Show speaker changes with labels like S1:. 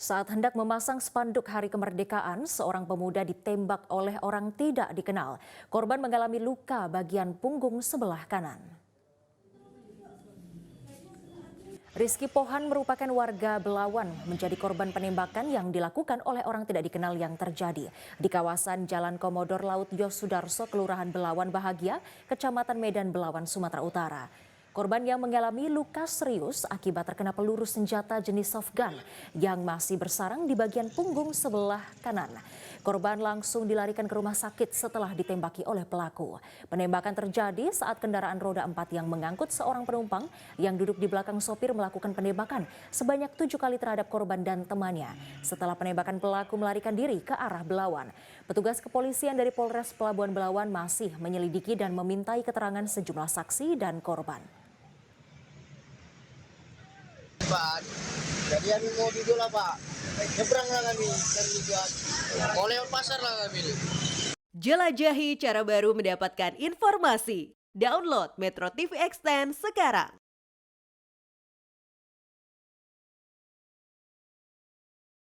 S1: Saat hendak memasang spanduk Hari Kemerdekaan, seorang pemuda ditembak oleh orang tidak dikenal. Korban mengalami luka bagian punggung sebelah kanan. Rizky Pohan merupakan warga Belawan, menjadi korban penembakan yang dilakukan oleh orang tidak dikenal yang terjadi di kawasan Jalan Komodor Laut Yosudarso, Kelurahan Belawan Bahagia, Kecamatan Medan Belawan, Sumatera Utara. Korban yang mengalami luka serius akibat terkena peluru senjata jenis soft gun yang masih bersarang di bagian punggung sebelah kanan. Korban langsung dilarikan ke rumah sakit setelah ditembaki oleh pelaku. Penembakan terjadi saat kendaraan roda 4 yang mengangkut seorang penumpang yang duduk di belakang sopir melakukan penembakan sebanyak 7 kali terhadap korban dan temannya. Setelah penembakan, pelaku melarikan diri ke arah Belawan. Petugas kepolisian dari Polres Pelabuhan Belawan masih menyelidiki dan memintai keterangan sejumlah saksi dan korban.
S2: Pak, jadian mau duduk lah Pak, nyebrang lah kami dari tujuan, mau lewat pasar lah kami.
S3: Jelajahi cara baru mendapatkan informasi. Download Metro TV Extend sekarang.